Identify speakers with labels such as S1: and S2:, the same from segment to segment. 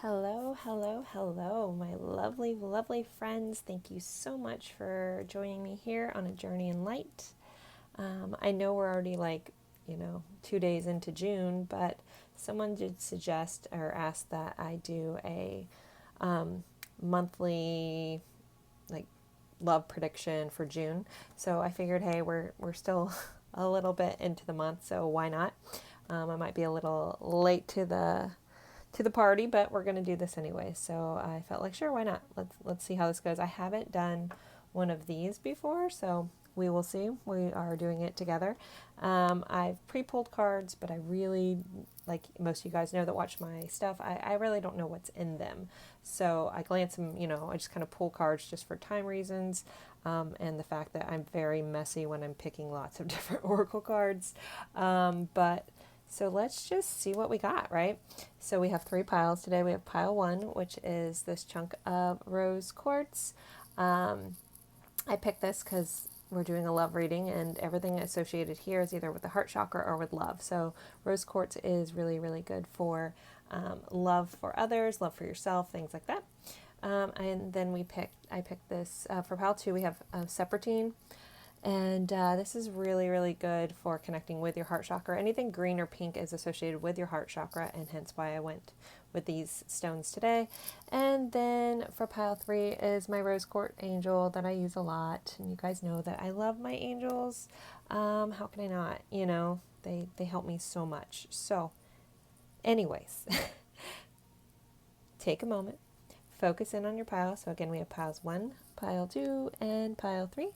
S1: Hello, hello, hello, my lovely, lovely friends. Thank you so much for joining me here on a journey in light. I know we're already 2 days into June, but someone did suggest or ask that I do a monthly like love prediction for June. So I figured, hey, we're still a little bit into the month, so why not? I might be a little late to the party, but we're gonna do this anyway. So I felt like, sure, why not? Let's see how this goes. I haven't done one of these before, so we will see. We are doing it together. I've pre-pulled cards, but I really, like most of you guys know that watch my stuff, I really don't know what's in them. So I glance them, I just kind of pull cards just for time reasons, and the fact that I'm very messy when I'm picking lots of different oracle cards. But so let's just see what we got, right? So we have 3 piles today. We have pile 1, which is this chunk of rose quartz. I picked this because we're doing a love reading, and everything associated here is either with the heart chakra or with love. So rose quartz is really, really good for love for others, love for yourself, things like that. And then I picked this for pile 2. We have Sepratine. And this is really, really good for connecting with your heart chakra. Anything green or pink is associated with your heart chakra, and hence why I went with these stones today. And then for pile 3 is my rose quartz angel that I use a lot. And you guys know that I love my angels. How can I not? They help me so much. So, anyways, take a moment, focus in on your pile. So again, we have piles 1, pile 2, and pile 3.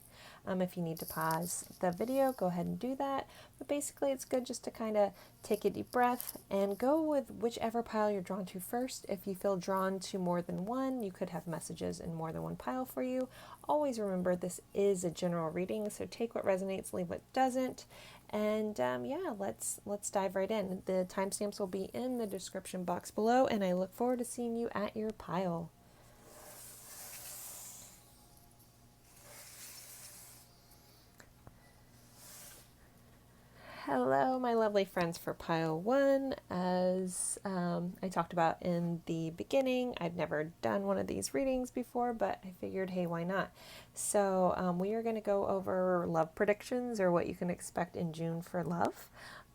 S1: If you need to pause the video, go ahead and do that. But basically, it's good just to kind of take a deep breath and go with whichever pile you're drawn to first. If you feel drawn to more than one, you could have messages in more than one pile for you. Always remember, this is a general reading, so take what resonates, leave what doesn't. And yeah, let's dive right in. The timestamps will be in the description box below, and I look forward to seeing you at your pile. Hello, my lovely friends for pile 1. As I talked about in the beginning, I've never done one of these readings before, but I figured, hey, why not? So we are going to go over love predictions, or what you can expect in June for love.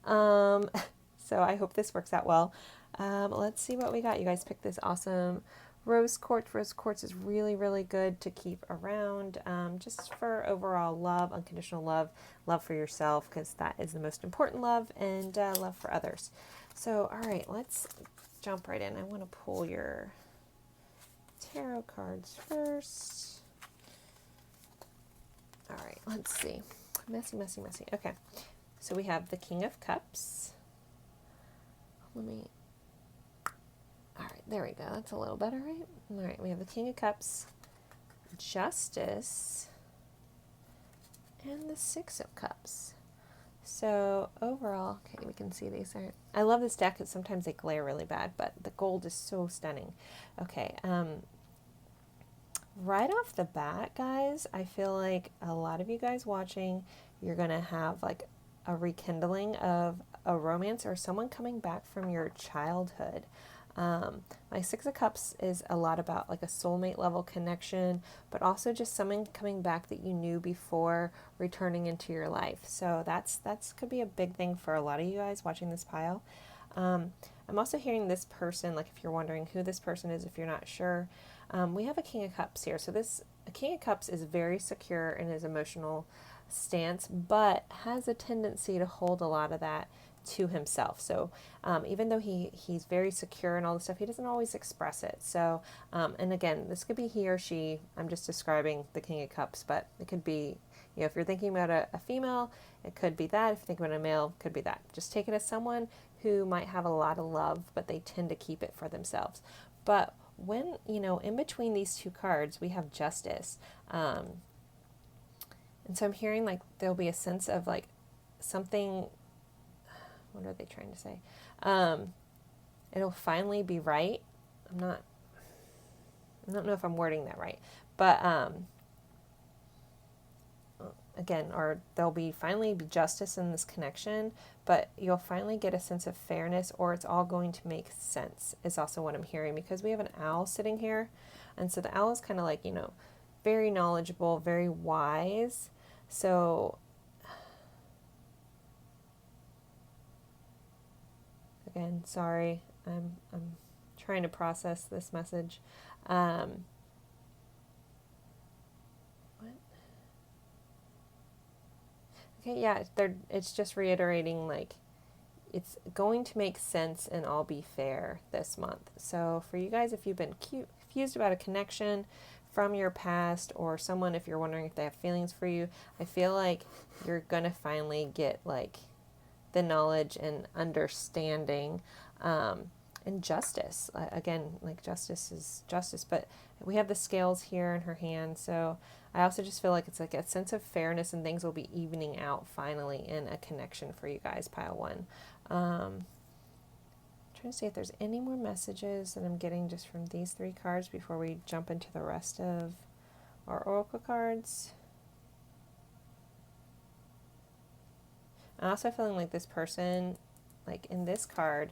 S1: So I hope this works out well. Let's see what we got. You guys picked this awesome rose quartz. Rose quartz is really, really good to keep around, just for overall love, unconditional love, love for yourself, because that is the most important love, and love for others. So, all right, let's jump right in. I want to pull your tarot cards first. All right, let's see. Messy, messy, messy. Okay, so we have the King of Cups. All right, there we go. That's a little better, right? All right, we have the King of Cups, Justice, and the Six of Cups. So overall, okay, we can see these are. I love this deck because sometimes they glare really bad, but the gold is so stunning. Okay, right off the bat, guys, I feel like a lot of you guys watching, you're gonna have like a rekindling of a romance or someone coming back from your childhood. My Six of Cups is a lot about like a soulmate level connection, but also just someone coming back that you knew before returning into your life. So that's could be a big thing for a lot of you guys watching this pile. I'm also hearing this person, like if you're wondering who this person is, if you're not sure, we have a King of Cups here. So a King of Cups is very secure in his emotional stance, but has a tendency to hold a lot of that to himself. So even though he's very secure and all this stuff, he doesn't always express it. So and again, this could be he or she. I'm just describing the King of Cups, but it could be, if you're thinking about a female, it could be that. If you're thinking about a male, it could be that. Just take it as someone who might have a lot of love, but they tend to keep it for themselves. But when, in between these two cards, we have Justice. And so I'm hearing like there'll be a sense of like something. What are they trying to say? It'll finally be right. I don't know if I'm wording that right, but again, or there'll be finally be justice in this connection, but you'll finally get a sense of fairness, or it's all going to make sense, is also what I'm hearing, because we have an owl sitting here. And so the owl is kind of like, very knowledgeable, very wise. So again, sorry, I'm trying to process this message. What? Okay, yeah, it's just reiterating, like, it's going to make sense and all be fair this month. So for you guys, if you've been confused about a connection from your past, or someone, if you're wondering if they have feelings for you, I feel like you're going to finally get, like, the knowledge and understanding, and justice. Again, like, justice is justice, but we have the scales here in her hand. So I also just feel like it's like a sense of fairness, and things will be evening out finally in a connection for you guys, pile one. Trying to see if there's any more messages that I'm getting just from these 3 cards before we jump into the rest of our oracle cards. I'm also feeling like this person, like in this card,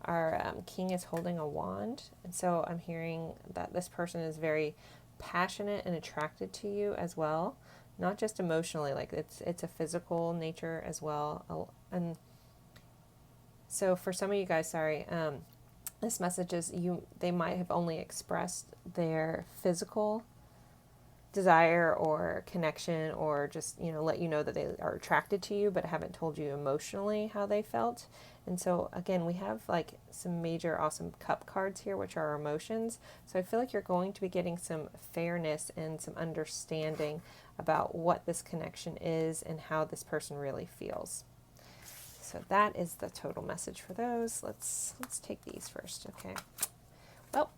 S1: our king is holding a wand. And so I'm hearing that this person is very passionate and attracted to you as well. Not just emotionally, like it's a physical nature as well. And so for some of you guys, sorry, this message is they might have only expressed their physical desire or connection, or just let you know that they are attracted to you, but haven't told you emotionally how they felt. And so again, we have like some major awesome cup cards here, which are emotions. So I feel like you're going to be getting some fairness and some understanding about what this connection is and how this person really feels. So that is the total message for those. Let's take these first. Okay, well,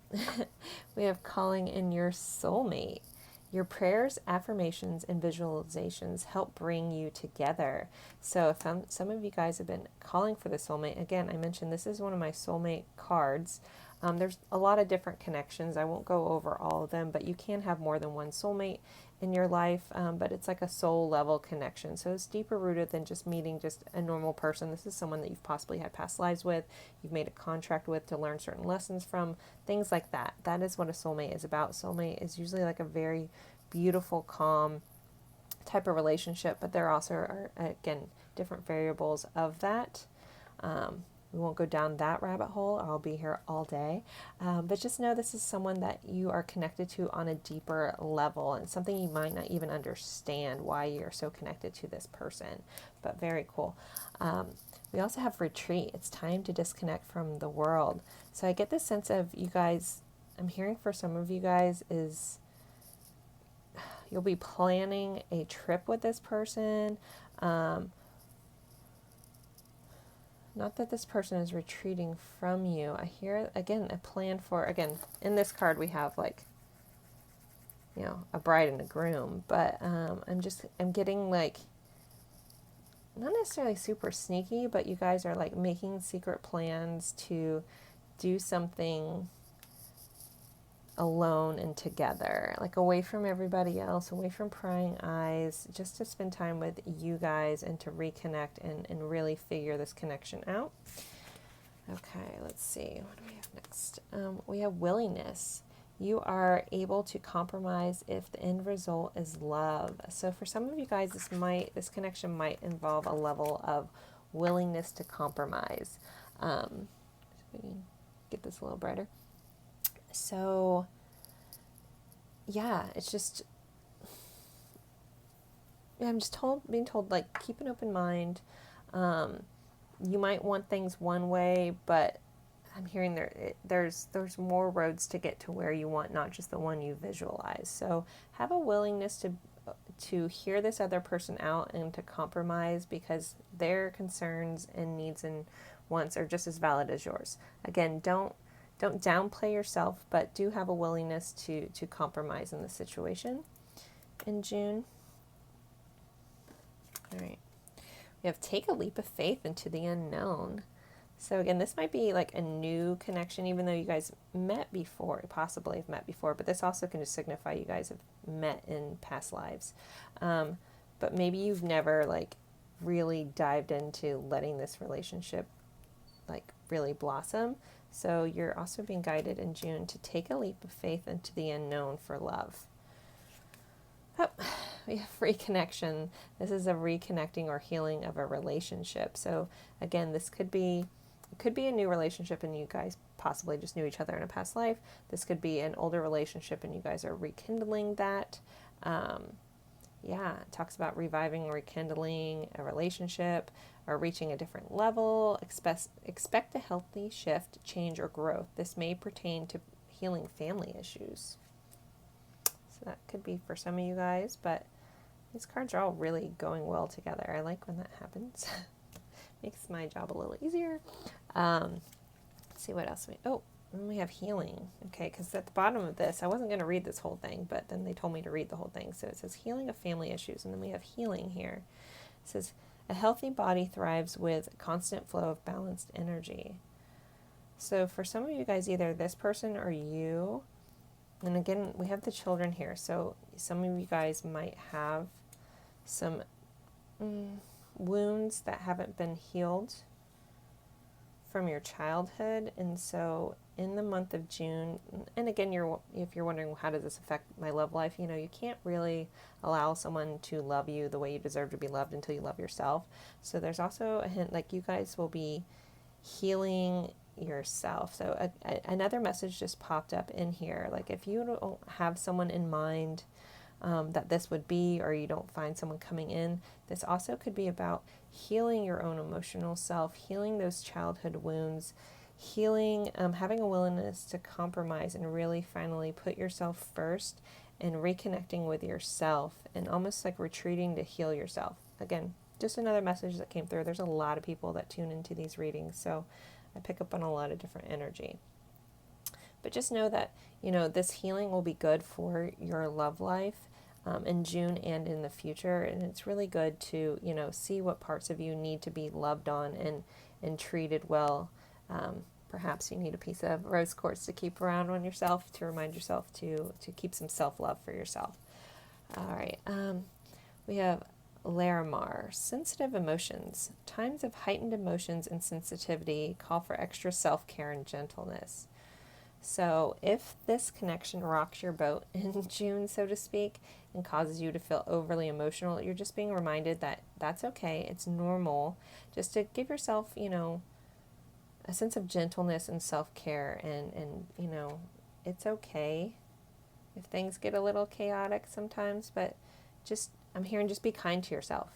S1: we have calling in your soulmate. Your prayers, affirmations, and visualizations help bring you together. So if some of you guys have been calling for the soulmate, again, I mentioned this is one of my soulmate cards. There's a lot of different connections. I won't go over all of them, but you can have more than one soulmate in your life, but it's like a soul level connection. So it's deeper rooted than just meeting just a normal person. This is someone that you've possibly had past lives with, you've made a contract with to learn certain lessons from, things like that. That is what a soulmate is about. Soulmate is usually like a very beautiful, calm type of relationship, but there also are, again, different variables of that. We won't go down that rabbit hole. I'll be here all day. But just know this is someone that you are connected to on a deeper level, and something you might not even understand why you're so connected to this person, but very cool. We also have retreat. It's time to disconnect from the world. So I get this sense of you guys, I'm hearing for some of you guys is you'll be planning a trip with this person. Not that this person is retreating from you. I hear, again, a plan for, again, in this card we have like, a bride and a groom. But I'm getting like, not necessarily super sneaky, but you guys are like making secret plans to do something alone and together, like away from everybody else, away from prying eyes, just to spend time with you guys and to reconnect and really figure this connection out. Okay, let's see. What do we have next? We have willingness. You are able to compromise if the end result is love. So for some of you guys, this connection might involve a level of willingness to compromise. So we can get this a little brighter. So, yeah, it's just, I'm just being told, like, keep an open mind. You might want things one way, but I'm hearing there's more roads to get to where you want, not just the one you visualize. So have a willingness to hear this other person out and to compromise, because their concerns and needs and wants are just as valid as yours. Again, don't downplay yourself, but do have a willingness to compromise in the situation in June. All right. We have take a leap of faith into the unknown. So again, this might be like a new connection, even though you guys met before, possibly have met before, but this also can just signify you guys have met in past lives. but maybe you've never like really dived into letting this relationship like really blossom. So you're also being guided in June to take a leap of faith into the unknown for love. Oh, we have reconnection. This is a reconnecting or healing of a relationship. So again, this could be a new relationship and you guys possibly just knew each other in a past life. This could be an older relationship and you guys are rekindling that. It talks about reviving or rekindling a relationship or reaching a different level. Expect a healthy shift, change, or growth. This may pertain to healing family issues. So that could be for some of you guys, but these cards are all really going well together. I like when that happens. Makes my job a little easier. Let's see what else then we have healing. Okay, because at the bottom of this, I wasn't going to read this whole thing, but then they told me to read the whole thing. So it says healing of family issues, and then we have healing here. It says a healthy body thrives with a constant flow of balanced energy. So for some of you guys, either this person or you, and again, we have the children here. So some of you guys might have some wounds that haven't been healed from your childhood. And so in the month of June, and again, if you're wondering how does this affect my love life, you can't really allow someone to love you the way you deserve to be loved until you love yourself. So there's also a hint like you guys will be healing yourself. So another message just popped up in here. Like if you don't have someone in mind that this would be, or you don't find someone coming in, this also could be about healing your own emotional self, healing those childhood wounds, healing, having a willingness to compromise and really finally put yourself first and reconnecting with yourself and almost like retreating to heal yourself. Again, just another message that came through. There's a lot of people that tune into these readings, so I pick up on a lot of different energy. But just know that, this healing will be good for your love life in June and in the future. And it's really good to, see what parts of you need to be loved on and treated well. Perhaps you need a piece of rose quartz to keep around on yourself to remind yourself to keep some self-love for yourself. All right. We have Larimar, sensitive emotions. Times of heightened emotions and sensitivity call for extra self-care and gentleness. So if this connection rocks your boat in June, so to speak, and causes you to feel overly emotional, you're just being reminded that that's okay. It's normal. Just to give yourself, a sense of gentleness and self-care and it's okay if things get a little chaotic sometimes, but I'm hearing just be kind to yourself.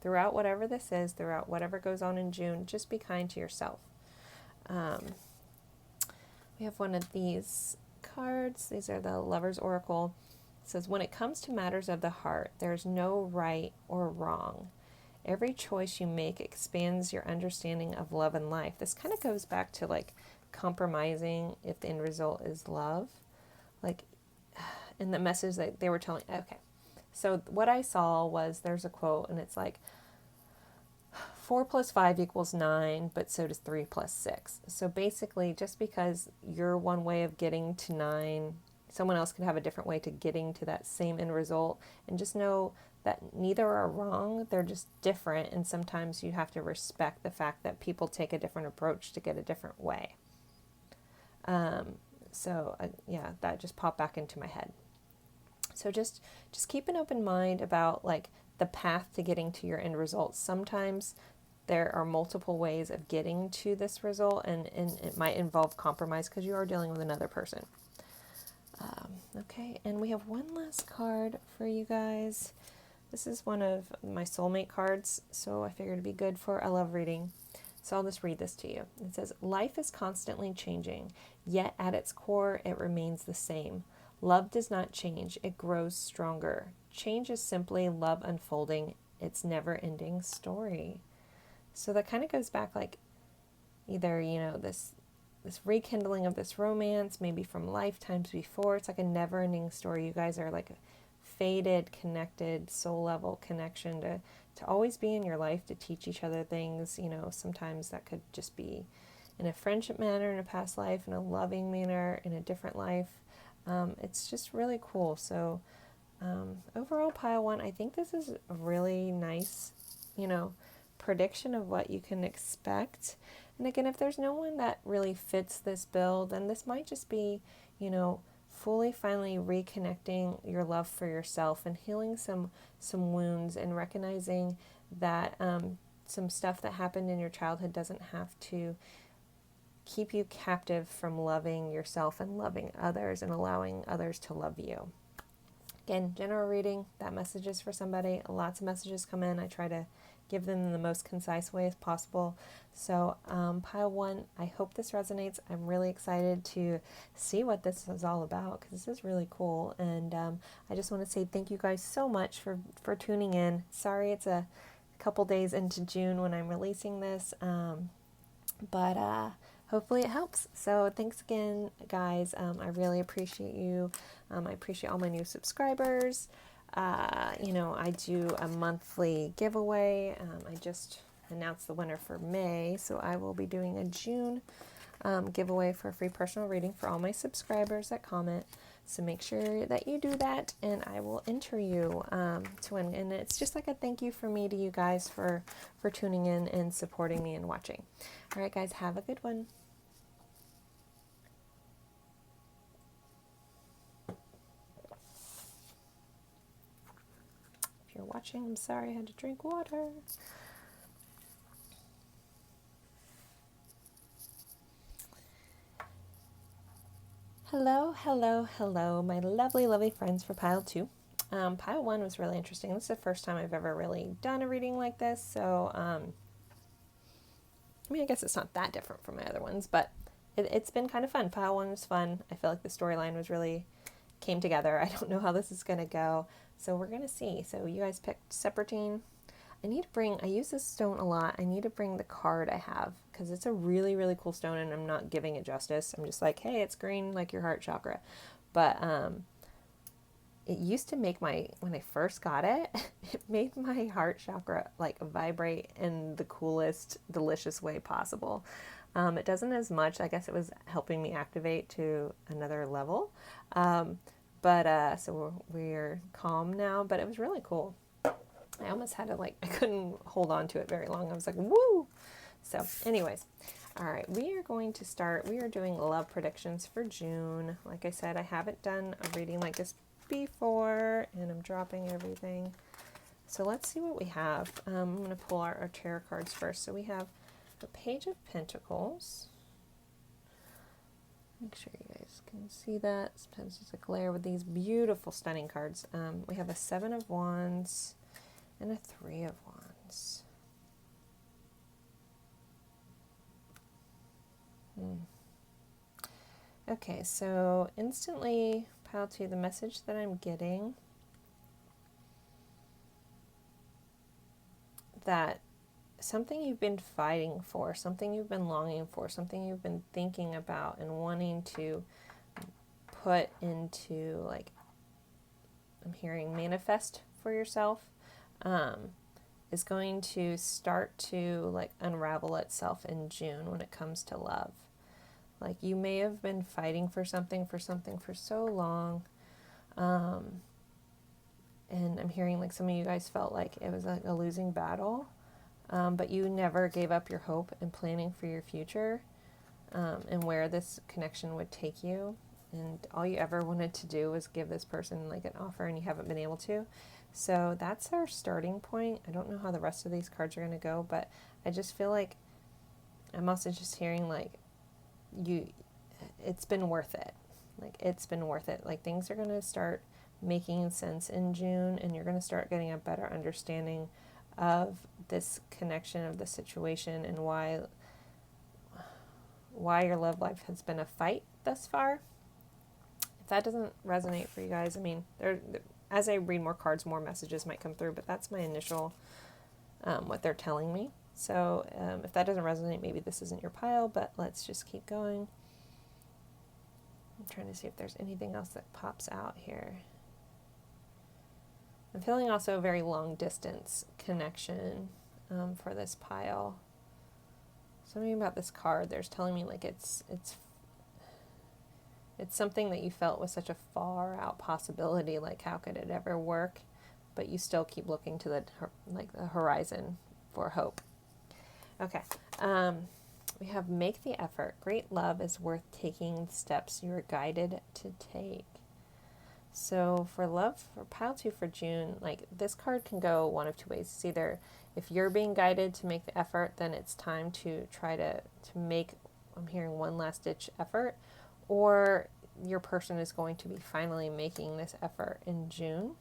S1: Throughout whatever this is, throughout whatever goes on in June, just be kind to yourself. We have one of these cards. These are the Lover's Oracle. It says, when it comes to matters of the heart, there's no right or wrong. Every choice you make expands your understanding of love and life. This kind of goes back to like compromising if the end result is love. Like in the message that they were telling, okay. So what I saw was there's a quote and it's like, 4 plus 5 equals 9, but so does 3 plus 6. So basically, just because you're one way of getting to 9, someone else could have a different way to getting to that same end result. And just know that neither are wrong, they're just different. And sometimes you have to respect the fact that people take a different approach to get a different way. That just popped back into my head. So just keep an open mind about like the path to getting to your end result. Sometimes there are multiple ways of getting to this result, and it might involve compromise because you are dealing with another person. Okay, and we have one last card for you guys. This is one of my Soulmate cards, so I figured it'd be good for a love reading. So I'll just read this to you. It says, life is constantly changing, yet at its core it remains the same. Love does not change, it grows stronger. Change is simply love unfolding its never-ending story. So that kind of goes back like either, this rekindling of this romance, maybe from lifetimes before. It's like a never-ending story. You guys are like a faded, connected, soul-level connection to always be in your life, to teach each other things. Sometimes that could just be in a friendship manner, in a past life, in a loving manner, in a different life. It's just really cool. So overall, pile one, I think this is a really nice, prediction of what you can expect. And again, if there's no one that really fits this bill, then this might just be, fully finally reconnecting your love for yourself and healing some wounds and recognizing that some stuff that happened in your childhood doesn't have to keep you captive from loving yourself and loving others and allowing others to love you. Again, general reading, that message is for somebody. Lots of messages come in. I try to give them in the most concise way as possible. So pile one, I hope this resonates. I'm really excited to see what this is all about because this is really cool. And I just want to say thank you guys so much for tuning in. Sorry it's a couple days into June when I'm releasing this, but hopefully it helps. So thanks again, guys. I really appreciate you. I appreciate all my new subscribers. I do a monthly giveaway. I just announced the winner for May, so I will be doing a June giveaway for a free personal reading for all my subscribers that comment. So make sure that you do that, and I will enter you to win. And it's just like a thank you from me to you guys for tuning in and supporting me and watching. All right, guys, have a good one. If you're watching, I'm sorry I had to drink water. Hello, hello, hello, my lovely, lovely friends for pile two. Pile one was really interesting. This is the first time I've ever really done a reading like this, so I guess it's not that different from my other ones, but it's been kind of fun. Pile one was fun. I feel like the storyline was really came together. I don't know how this is going to go, so we're going to see. So you guys picked Sepratine. I use this stone a lot. I need to bring the card I have because it's a really, really cool stone and I'm not giving it justice. I'm just like, hey, it's green like your heart chakra. But it used to make when I first got it, it made my heart chakra like vibrate in the coolest, delicious way possible. It doesn't as much. I guess it was helping me activate to another level. So we're calm now, but it was really cool. I almost had to I couldn't hold on to it very long. I was like, woo! So anyways, all right, we are going to start. We are doing love predictions for June. Like I said, I haven't done a reading like this before, and I'm dropping everything. So let's see what we have. I'm going to pull our tarot cards first. So we have the Page of Pentacles. Make sure you guys can see that. Sometimes there's a glare with these beautiful, stunning cards. We have a Seven of Wands and a Three of Wands. Okay, so instantly, pile two, the message that I'm getting that something you've been fighting for, something you've been longing for, something you've been thinking about and wanting to put into, I'm hearing manifest for yourself, is going to start to unravel itself in June when it comes to love. You may have been fighting for something for so long, and I'm hearing some of you guys felt like it was a losing battle, but you never gave up your hope and planning for your future, and where this connection would take you, and all you ever wanted to do was give this person an offer, and you haven't been able to. So that's our starting point. I don't know how the rest of these cards are going to go, but I just feel like I'm also just hearing it's been worth it. It's been worth it. Things are going to start making sense in June, and you're going to start getting a better understanding of this connection, of the situation, and why your love life has been a fight thus far. If that doesn't resonate for you guys, as I read more cards, more messages might come through, but that's my initial, what they're telling me. So if that doesn't resonate, maybe this isn't your pile, but let's just keep going. I'm trying to see if there's anything else that pops out here. I'm feeling also a very long distance connection for this pile. Something about this card, there's telling me it's It's something that you felt was such a far out possibility, like how could it ever work? But you still keep looking to the horizon for hope. Okay. We have make the effort. Great love is worth taking steps you are guided to take. So for love, for pile 2 for June, like this card can go one of two ways. It's either if you're being guided to make the effort, then it's time to try to make, I'm hearing, one last ditch effort, or your person is going to be finally making this effort in June.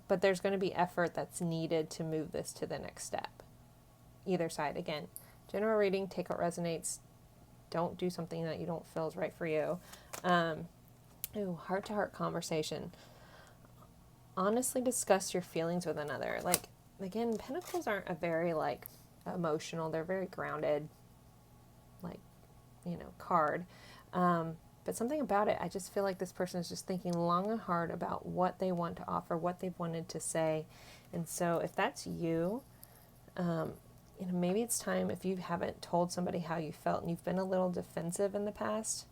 S1: But there's going to be effort that's needed to move this to the next step. Either side. Again, general reading, take what resonates. Don't do something that you don't feel is right for you. Heart-to-heart conversation. Honestly discuss your feelings with another. Like, again, Pentacles aren't a very, like, emotional. They're very grounded, like, card. But something about it, I just feel like this person is just thinking long and hard about what they want to offer, what they've wanted to say. And so if that's you, maybe it's time, if you haven't told somebody how you felt and you've been a little defensive in the past,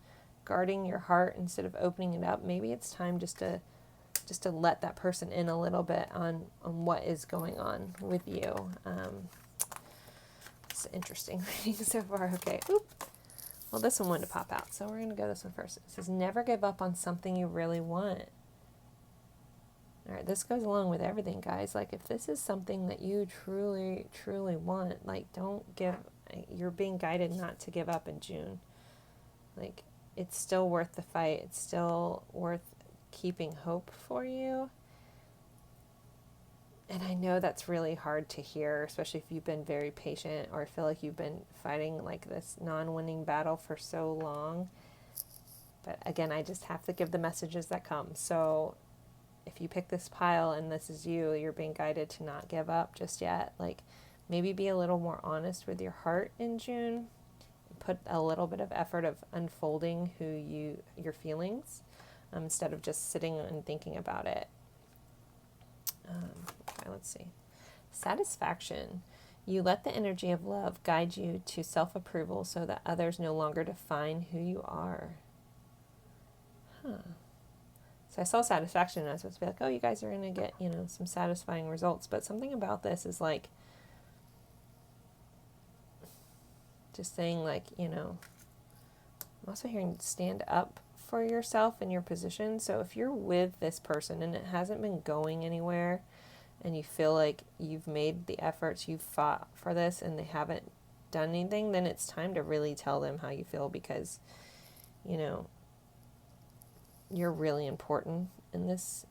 S1: guarding your heart instead of opening it up, maybe it's time just to let that person in a little bit on what is going on with you. It's interesting reading so far. Okay. Well, this one wanted to pop out, so we're going to go this one first. It says, never give up on something you really want. All right, this goes along with everything, guys. Like, if this is something that you truly, truly want, like, you're being guided not to give up in June. Like, it's still worth the fight. It's still worth keeping hope for you. And I know that's really hard to hear, especially if you've been very patient or feel like you've been fighting like this non-winning battle for so long. But again, I just have to give the messages that come. So if you pick this pile and this is you, you're being guided to not give up just yet. Like, maybe be a little more honest with your heart in June. Put a little bit of effort of unfolding your feelings instead of just sitting and thinking about it. Okay, let's see. Satisfaction. You let the energy of love guide you to self-approval so that others no longer define who you are. So I saw satisfaction and I was supposed to be like, oh, you guys are going to get, some satisfying results. But something about this is like, just saying like, I'm also hearing stand up for yourself and your position. So if you're with this person and it hasn't been going anywhere and you feel like you've made the efforts, you've fought for this and they haven't done anything, then it's time to really tell them how you feel because, you're really important in this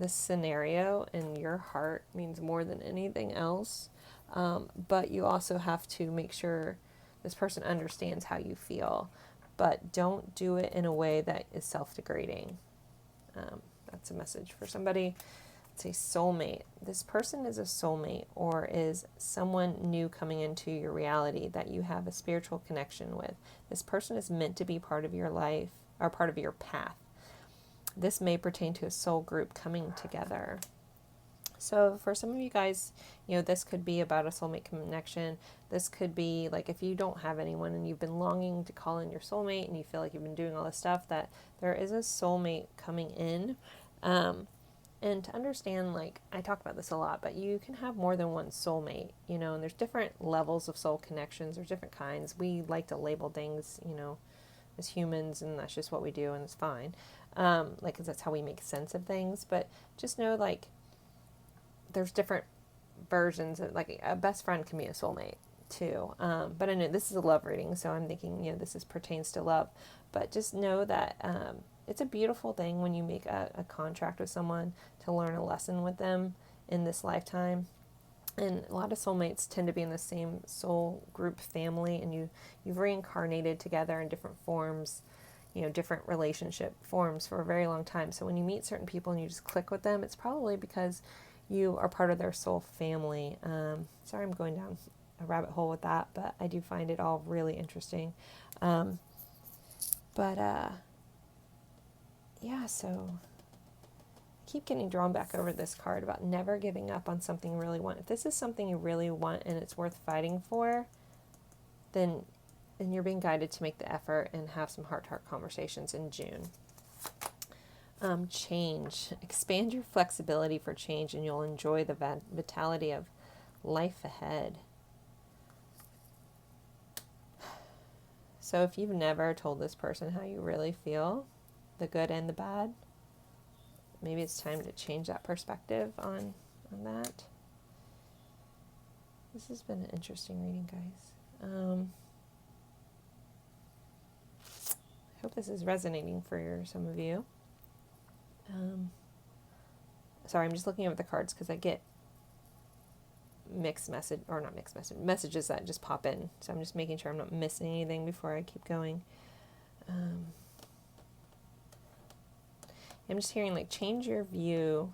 S1: scenario and your heart means more than anything else. But you also have to make sure this person understands how you feel. But don't do it in a way that is self-degrading. That's a message for somebody. It's a soulmate. This person is a soulmate or is someone new coming into your reality that you have a spiritual connection with. This person is meant to be part of your life or part of your path. This may pertain to a soul group coming together. So for some of you guys, this could be about a soulmate connection. This could be like if you don't have anyone and you've been longing to call in your soulmate and you feel like you've been doing all this stuff, that there is a soulmate coming in. And to understand, like, I talk about this a lot, but you can have more than one soulmate, and there's different levels of soul connections. There's different kinds. We like to label things, as humans, and that's just what we do, and it's fine. Because that's how we make sense of things. But just know, like, there's different versions of, like, a best friend can be a soulmate too. But I know this is a love reading, so I'm thinking, this pertains to love. But just know that it's a beautiful thing when you make a contract with someone to learn a lesson with them in this lifetime. And a lot of soulmates tend to be in the same soul group family, and you've reincarnated together in different forms, different relationship forms for a very long time. So when you meet certain people and you just click with them, it's probably because you are part of their soul family. Sorry, I'm going down a rabbit hole with that, but I do find it all really interesting. So keep getting drawn back over this card about never giving up on something you really want. If this is something you really want and it's worth fighting for, then and you're being guided to make the effort and have some heart-to-heart conversations in June. Change. Expand your flexibility for change, and you'll enjoy the vitality of life ahead. So if you've never told this person how you really feel, the good and the bad, maybe it's time to change that perspective on that. This has been an interesting reading, guys. I hope this is resonating for some of you. Sorry, I'm just looking over the cards because I get messages that just pop in. So I'm just making sure I'm not missing anything before I keep going. I'm just hearing like change your view,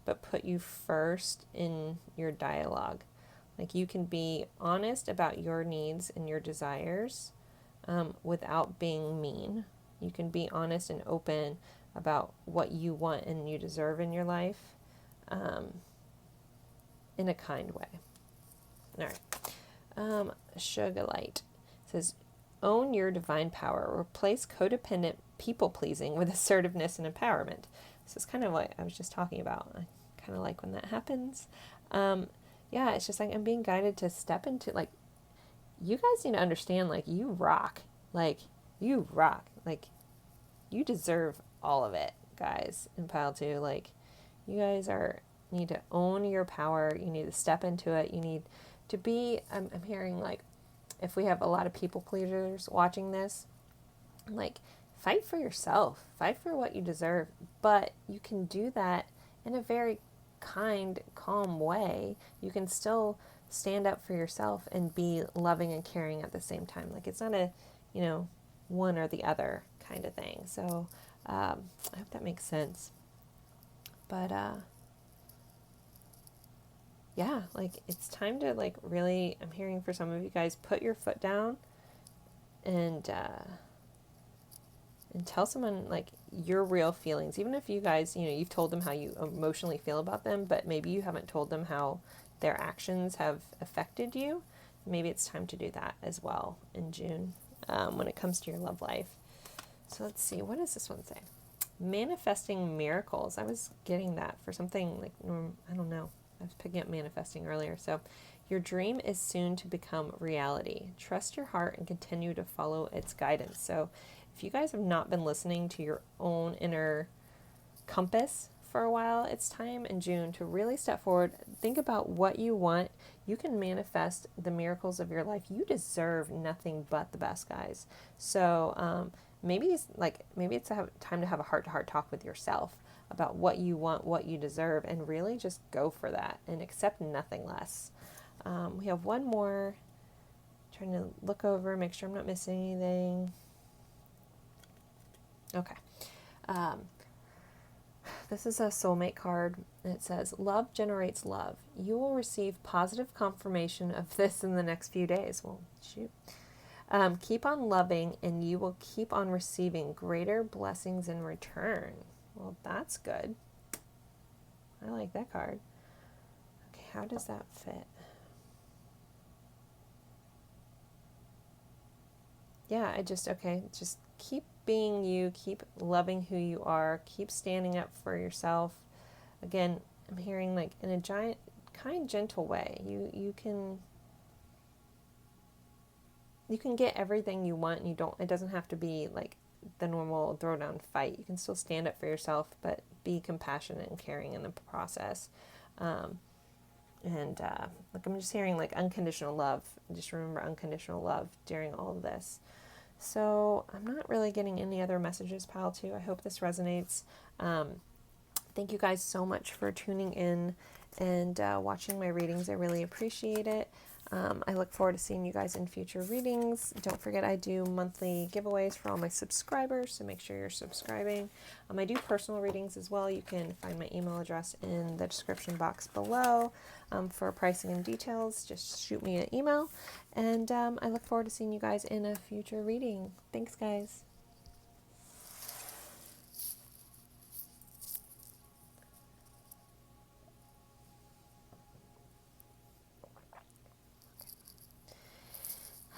S1: but put you first in your dialogue. Like you can be honest about your needs and your desires without being mean. You can be honest and open about what you want and you deserve in your life in a kind way. All right. Sugar Light says, own your divine power. Replace codependent people-pleasing with assertiveness and empowerment. This is kind of what I was just talking about. I kind of like when that happens. Yeah, it's just like I'm being guided to step into, like, you guys need to understand, like, you rock. Like, you rock. Like, you deserve all of it, guys, in pile 2. Like, you guys need to own your power. You need to step into it. You need to be, I'm hearing, like, if we have a lot of people pleasers watching this, like, fight for yourself. Fight for what you deserve. But you can do that in a very kind, calm way. You can still stand up for yourself and be loving and caring at the same time. Like, it's not a, one or the other kind of thing. So I hope that makes sense. But yeah, like, it's time to, like, really, I'm hearing for some of you guys, put your foot down and tell someone, like, your real feelings. Even if you guys, you've told them how you emotionally feel about them, but maybe you haven't told them how their actions have affected you. Maybe it's time to do that as well in June when it comes to your love life. So let's see, what does this one say? Manifesting miracles. I was getting that for something like, I don't know. I was picking up manifesting earlier. So your dream is soon to become reality. Trust your heart and continue to follow its guidance. So if you guys have not been listening to your own inner compass for a while, it's time in June to really step forward. Think about what you want. You can manifest the miracles of your life. You deserve nothing but the best, guys. So maybe it's time to have a heart-to-heart talk with yourself about what you want, what you deserve, and really just go for that and accept nothing less. We have one more. Trying to look over, make sure I'm not missing anything. Okay. This is a soulmate card. It says, love generates love. You will receive positive confirmation of this in the next few days. Well, shoot. Keep on loving and you will keep on receiving greater blessings in return. Well, that's good. I like that card. Okay, how does that fit? Yeah, just keep being you, keep loving who you are, keep standing up for yourself. Again, I'm hearing, like, in a giant, kind, gentle way. You can get everything you want, and it doesn't have to be like the normal throwdown fight. You can still stand up for yourself, but be compassionate and caring in the process. Like, I'm just hearing, like, unconditional love. Just remember unconditional love during all of this. So I'm not really getting any other messages, pile 2. I hope this resonates. Thank you guys so much for tuning in and watching my readings. I really appreciate it. I look forward to seeing you guys in future readings. Don't forget, I do monthly giveaways for all my subscribers, so make sure you're subscribing. I do personal readings as well. You can find my email address in the description box below. For pricing and details, just shoot me an email. And I look forward to seeing you guys in a future reading. Thanks, guys.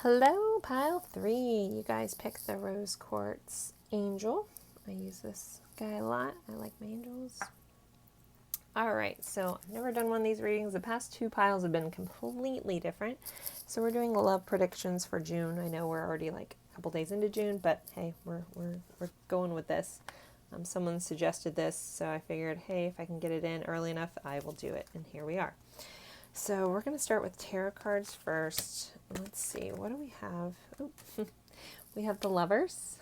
S1: Hello, pile 3. You guys picked the rose quartz angel. I use this guy a lot. I like my angels. All right, so I've never done one of these readings. The past 2 piles have been completely different. So we're doing love predictions for June. I know we're already like a couple days into June, but hey, we're going with this. Someone suggested this, so I figured, hey, if I can get it in early enough, I will do it. And here we are. So we're going to start with tarot cards first. Let's see, what do we have? Oh, we have the Lovers.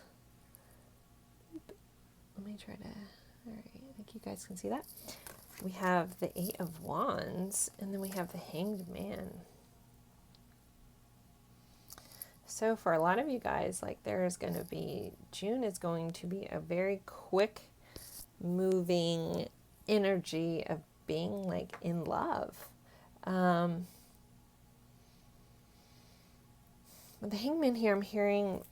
S1: Let me try to, all right, I think you guys can see that. We have the 8 of Wands, and then we have the Hanged Man. So for a lot of you guys, like June is going to be a very quick moving energy of being like in love. With the Hangman here, I'm hearing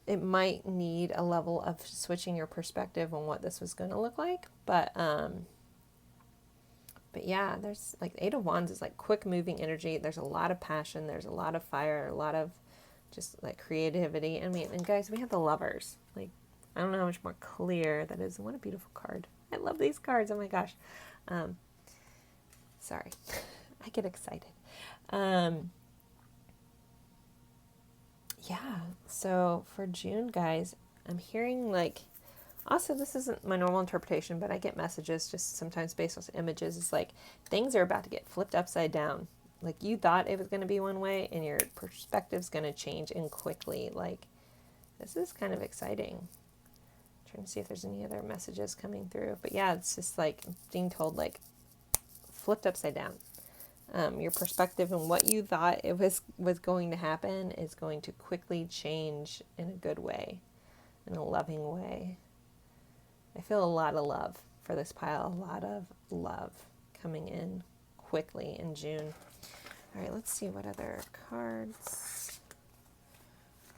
S1: it might need a level of switching your perspective on what this was going to look like. But yeah, there's like the 8 of Wands is like quick moving energy. There's a lot of passion. There's a lot of fire, a lot of just like creativity. I mean, and guys, we have the Lovers. Like, I don't know how much more clear that is. What a beautiful card. I love these cards. Oh my gosh. Sorry. I get excited. Yeah, so for June, guys, I'm hearing like, also this isn't my normal interpretation, but I get messages just sometimes based on images. It's like things are about to get flipped upside down. Like you thought it was going to be one way and your perspective's going to change and quickly. Like this is kind of exciting. I'm trying to see if there's any other messages coming through. But yeah, it's just like being told like flipped upside down. Your perspective and what you thought it was going to happen is going to quickly change in a good way, in a loving way. I feel a lot of love for this pile, a lot of love coming in quickly in June. All right, let's see what other cards.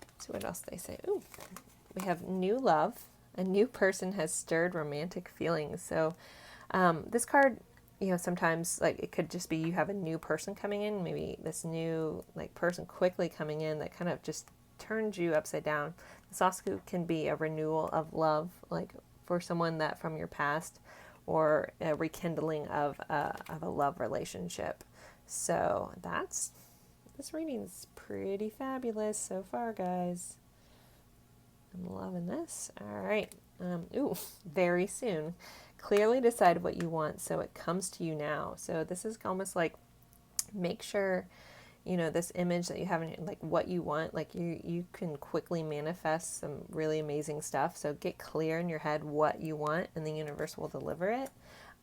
S1: Let's see what else they say. Ooh, we have new love. A new person has stirred romantic feelings. So this card, you know, sometimes like it could just be you have a new person coming in, maybe this new like person quickly coming in that kind of just turns you upside down. This also can be a renewal of love, like for someone that from your past, or a rekindling of a love relationship. So this reading's pretty fabulous so far, guys. I'm loving this. All right. Ooh, very soon. Clearly decide what you want so it comes to you now. So this is almost like make sure, you know, this image that you have in like what you want, like you can quickly manifest some really amazing stuff. So get clear in your head what you want and the universe will deliver it.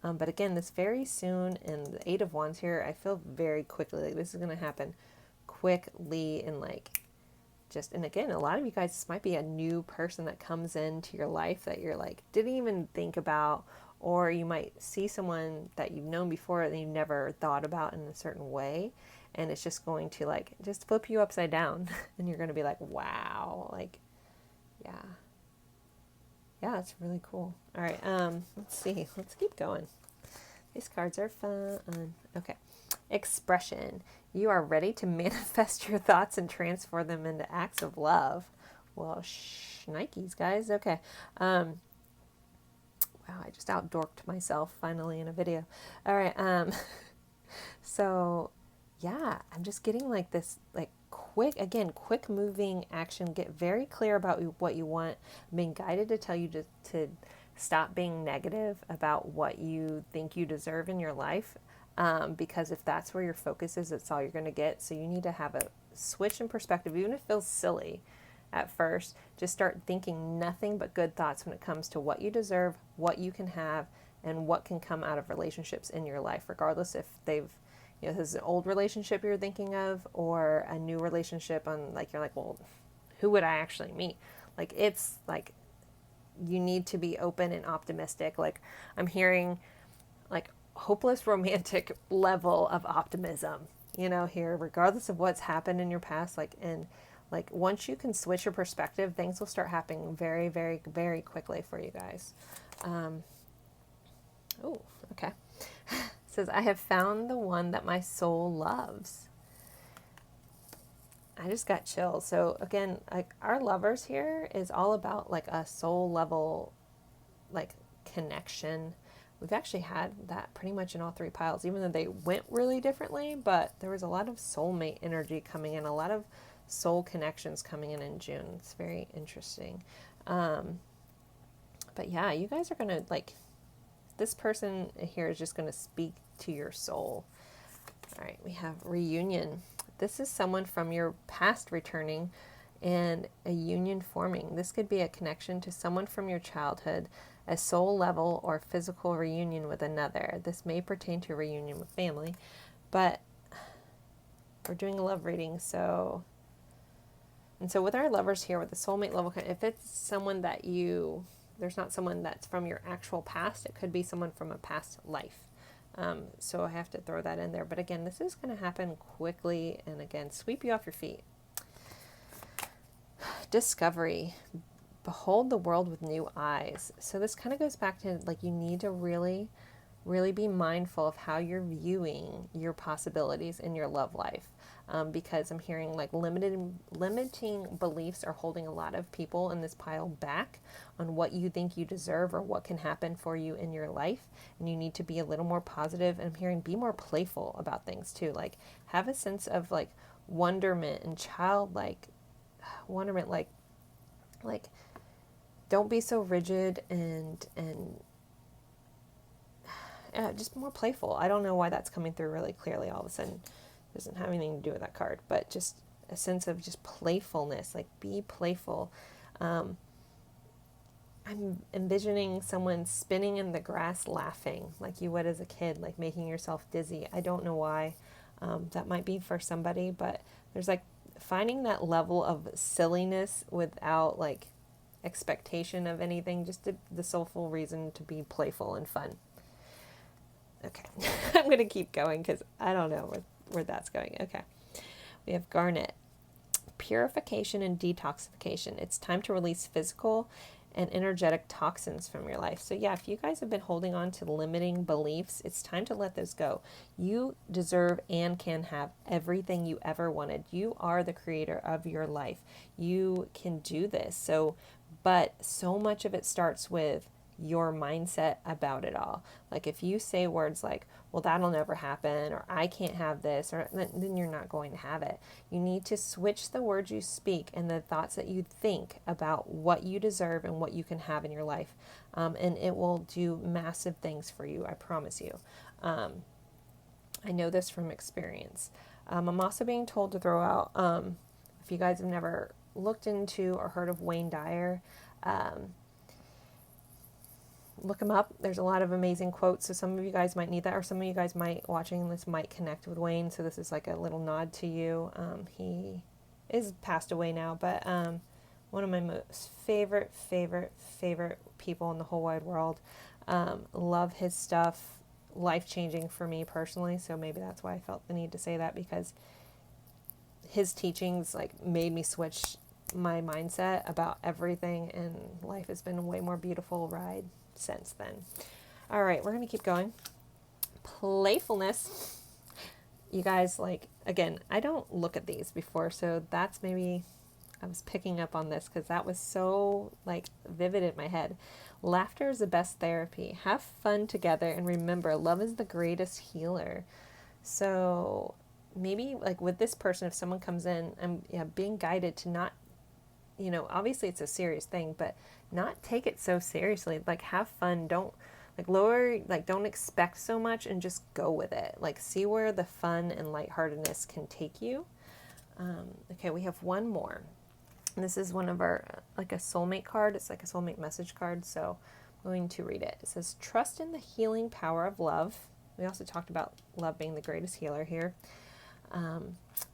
S1: But again, this very soon, and the 8 of Wands here, I feel very quickly like this is going to happen quickly and like just, and again, a lot of you guys, this might be a new person that comes into your life that you're like, didn't even think about, or you might see someone that you've known before that you never thought about in a certain way. And it's just going to like, just flip you upside down and you're going to be like, wow, like, yeah, it's really cool. All right. Let's see, let's keep going. These cards are fun. Okay. Expression. You are ready to manifest your thoughts and transform them into acts of love. Well, shnikes, guys. Okay. Wow, I just outdorked myself finally in a video. All right. So, yeah, I'm just getting like this, like quick moving action. Get very clear about what you want. I'm being guided to tell you to stop being negative about what you think you deserve in your life. Because if that's where your focus is, it's all you're going to get. So you need to have a switch in perspective, even if it feels silly at first. Just start thinking nothing but good thoughts when it comes to what you deserve, what you can have, and what can come out of relationships in your life, regardless if they've, you know, this is an old relationship you're thinking of or a new relationship on, like, you're like, well, who would I actually meet? Like, it's like, you need to be open and optimistic. Like, I'm hearing like hopeless romantic level of optimism, you know, here, regardless of what's happened in your past. Like, and like once you can switch your perspective, things will start happening very, very, very quickly for you guys. Oh, okay. It says, I have found the one that my soul loves. I just got chills. So again, like our lovers here is all about like a soul level like connection. We've actually had that pretty much in all three piles, even though they went really differently, but there was a lot of soulmate energy coming in, a lot of soul connections coming in June. It's very interesting. But yeah, you guys are going to like, this person here is just going to speak to your soul. All right, we have reunion. This is someone from your past returning and a union forming. This could be a connection to someone from your childhood, a soul level or physical reunion with another. This may pertain to a reunion with family, but we're doing a love reading, so... And so with our lovers here, with the soulmate level, if it's someone that you... There's not someone that's from your actual past. It could be someone from a past life. So I have to throw that in there. But again, this is going to happen quickly. And again, sweep you off your feet. Discovery. Behold the world with new eyes. So this kind of goes back to like you need to really, really be mindful of how you're viewing your possibilities in your love life. Because I'm hearing like limiting beliefs are holding a lot of people in this pile back on what you think you deserve or what can happen for you in your life. And you need to be a little more positive. And I'm hearing be more playful about things too. Like have a sense of like wonderment and childlike wonderment. Like don't be so rigid and just more playful. I don't know why that's coming through really clearly all of a sudden. It doesn't have anything to do with that card, but just a sense of just playfulness, like be playful. I'm envisioning someone spinning in the grass laughing like you would as a kid, like making yourself dizzy. I don't know why. That might be for somebody, but there's like finding that level of silliness without like expectation of anything, just the soulful reason to be playful and fun. Okay, I'm going to keep going because I don't know where that's going. Okay, we have Garnet. Purification and detoxification. It's time to release physical and energetic toxins from your life. So yeah, if you guys have been holding on to limiting beliefs, it's time to let those go. You deserve and can have everything you ever wanted. You are the creator of your life. You can do this. But so much of it starts with your mindset about it all. Like if you say words like, well, that'll never happen, or I can't have this, or then you're not going to have it. You need to switch the words you speak and the thoughts that you think about what you deserve and what you can have in your life. And it will do massive things for you, I promise you. I know this from experience. I'm also being told to throw out, if you guys have never looked into or heard of Wayne Dyer, look him up. There's a lot of amazing quotes, so some of you guys might need that, or some of you guys watching this might connect with Wayne, so this is like a little nod to you. He is passed away now, but one of my most favorite people in the whole wide world. Love his stuff. Life-changing for me personally, so maybe that's why I felt the need to say that, because his teachings like made me switch my mindset about everything, and life has been a way more beautiful ride since then. All right, we're going to keep going. Playfulness. You guys, like, again, I don't look at these before, so that's maybe I was picking up on this because that was so like vivid in my head. Laughter is the best therapy. Have fun together, and remember, love is the greatest healer. So maybe like with this person, if someone comes in, I'm being guided to not, obviously it's a serious thing, but not take it so seriously. Like have fun. Don't don't expect so much and just go with it. Like see where the fun and lightheartedness can take you. Okay, we have one more. And this is one of our, like a soulmate card. It's like a soulmate message card. So I'm going to read it. It says, trust in the healing power of love. We also talked about love being the greatest healer here.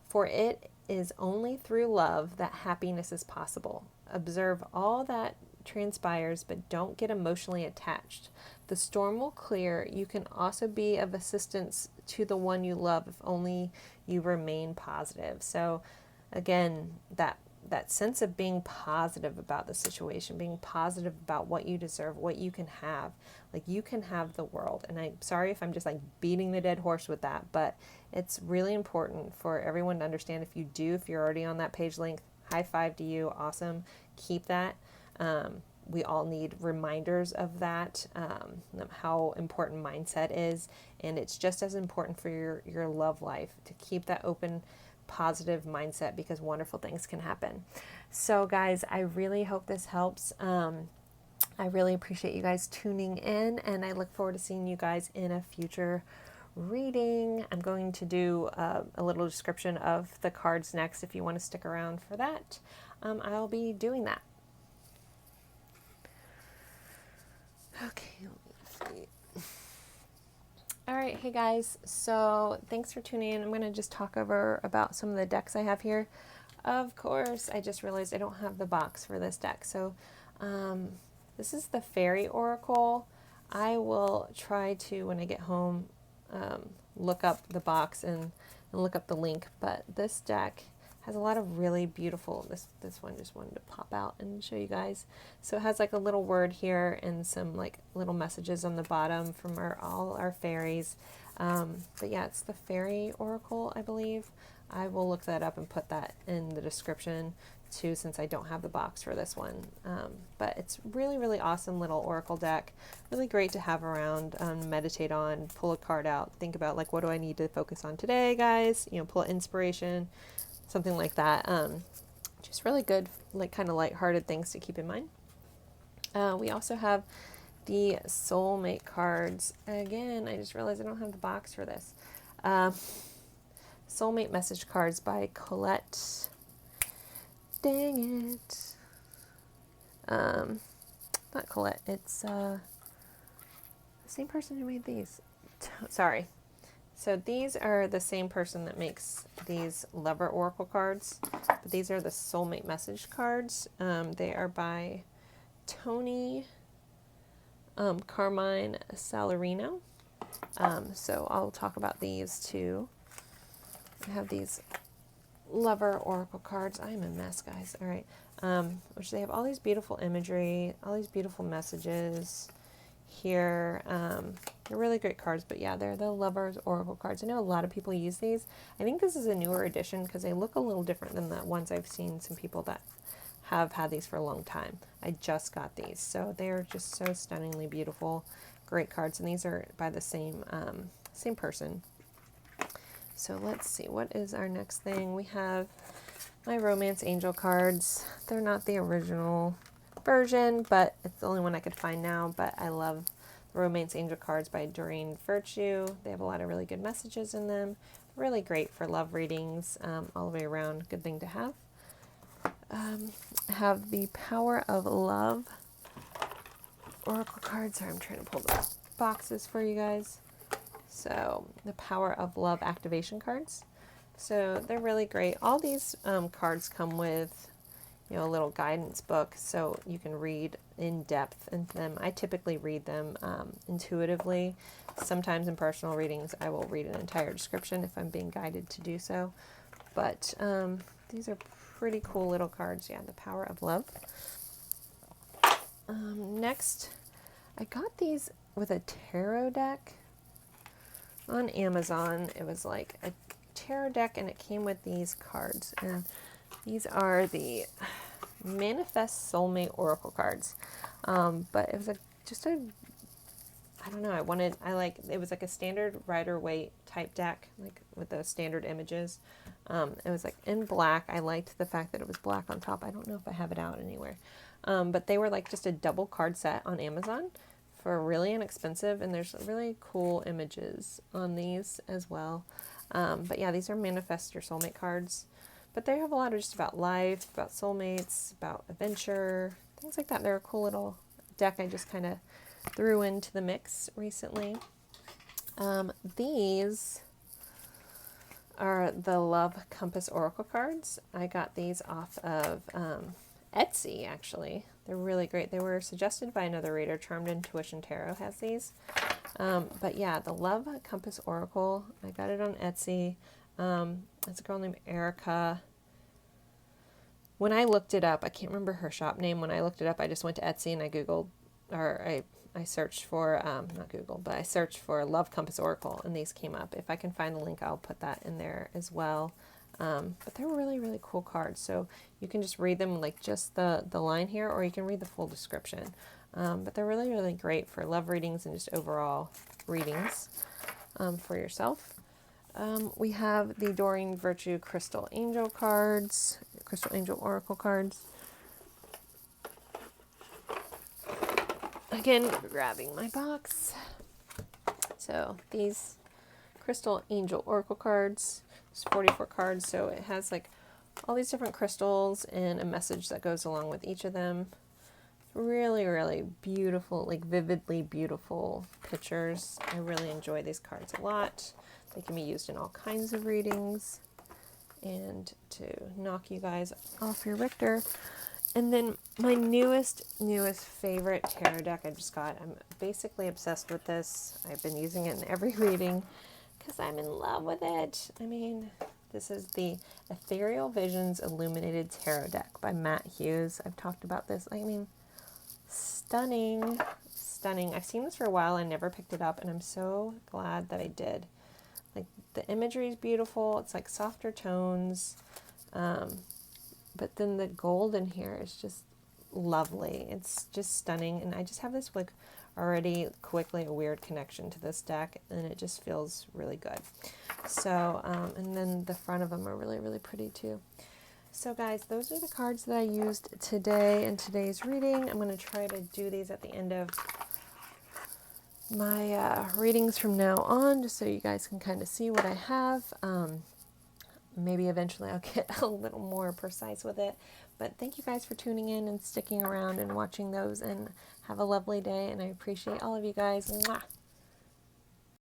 S1: For it is only through love that happiness is possible. Observe all that transpires, but don't get emotionally attached. The storm will clear. You can also be of assistance to the one you love if only you remain positive. So again, that sense of being positive about the situation, being positive about what you deserve, what you can have. Like, you can have the world. And I'm sorry if I'm just like beating the dead horse with that, but it's really important for everyone to understand. If you're already on that page length, high five to you. Awesome. Keep that. We all need reminders of that, how important mindset is. And it's just as important for your love life to keep that open, positive mindset, because wonderful things can happen. So guys, I really hope this helps. I really appreciate you guys tuning in, and I look forward to seeing you guys in a future reading. I'm going to do a little description of the cards next. If you want to stick around for that, I'll be doing that. Okay, let me see. All right, hey guys, so thanks for tuning in. I'm going to just talk about some of the decks I have here. Of course, I just realized I don't have the box for this deck. So this is the Fairy Oracle. I will try to, when I get home, look up the box and look up the link. But this deck has a lot of really beautiful, this one just wanted to pop out and show you guys. So it has like a little word here and some like little messages on the bottom from all our fairies. But yeah, it's the Fairy Oracle, I believe. I will look that up and put that in the description too, since I don't have the box for this one. But it's really, really awesome little oracle deck. Really great to have around, meditate on, pull a card out, think about like, what do I need to focus on today, guys? You know, pull inspiration, something like that. Just really good, like kind of lighthearted things to keep in mind. We also have the Soulmate cards. Again, I just realized I don't have the box for this. Soulmate message cards by Colette. Dang it. Not Colette. It's the same person who made these. Sorry. So these are the same person that makes these Lover Oracle cards, but these are the Soulmate message cards. They are by Tony Carmine Salarino. So I'll talk about these too. I have these Lover Oracle cards. I'm a mess, guys. All right. Which they have all these beautiful imagery, all these beautiful messages here. They're really great cards, but yeah, they're the Lover's Oracle cards. I know a lot of people use these. I think this is a newer edition because they look a little different than the ones I've seen some people that have had these for a long time. I just got these, so they're just so stunningly beautiful. Great cards, and these are by the same person. So let's see, what is our next thing? We have my Romance Angel cards. They're not the original version, but it's the only one I could find now. But I love the Romance Angel cards by Doreen Virtue. They have a lot of really good messages in them. Really great for love readings, all the way around. Good thing to have. I have the Power of Love Oracle cards. Sorry, I'm trying to pull the boxes for you guys. So the Power of Love activation cards. So they're really great. All these cards come with, you know, a little guidance book, so you can read in depth into them. I typically read them intuitively. Sometimes in personal readings, I will read an entire description if I'm being guided to do so. But these are pretty cool little cards. Yeah, the Power of Love. Next, I got these with a tarot deck on Amazon. It was like a tarot deck, and it came with these cards, and these are the Manifest Soulmate Oracle cards. But it was I don't know, it was like a standard Rider-Waite type deck, like with the standard images. It was like in black. I liked the fact that it was black on top. I don't know if I have it out anywhere. But they were like just a double card set on Amazon for really inexpensive, and there's really cool images on these as well. But yeah, these are Manifest Your Soulmate cards. But they have a lot of just about life, about soulmates, about adventure, things like that. They're a cool little deck I just kind of threw into the mix recently. These are the Love Compass Oracle cards. I got these off of Etsy, actually. They're really great. They were suggested by another reader. Charmed Intuition Tarot has these. But yeah, the Love Compass Oracle, I got it on Etsy. It's a girl named Erica. when I looked it up, I can't remember her shop name. When I looked it up, I just went to Etsy and I Googled, or I searched for, not Google, but I searched for Love Compass Oracle, and these came up. If I can find the link, I'll put that in there as well. But they're really, really cool cards. So you can just read them like just the line here, or you can read the full description. But they're really, really great for love readings and just overall readings for yourself. We have the Doreen Virtue Crystal Angel cards, Crystal Angel Oracle cards. Again, grabbing my box. So these Crystal Angel Oracle cards, it's 44 cards, so it has like all these different crystals and a message that goes along with each of them. Really, really beautiful, like vividly beautiful pictures. I really enjoy these cards a lot. They can be used in all kinds of readings and to knock you guys off your Richter. And then my newest favorite tarot deck I just got. I'm basically obsessed with this. I've been using it in every reading because I'm in love with it. I mean, this is the Ethereal Visions Illuminated Tarot deck by Matt Hughes. I've talked about this. I mean, stunning, stunning. I've seen this for a while. I never picked it up, and I'm so glad that I did. Like, the imagery is beautiful. It's like softer tones. But then the gold in here is just lovely. It's just stunning. And I just have this like already quickly a weird connection to this deck, and it just feels really good. So, and then the front of them are really, really pretty too. So guys, those are the cards that I used today in today's reading. I'm going to try to do these at the end of my readings from now on, just so you guys can kind of see what I have. Maybe eventually I'll get a little more precise with it. But thank you guys for tuning in and sticking around and watching those, and have a lovely day, and I appreciate all of you guys. Mwah!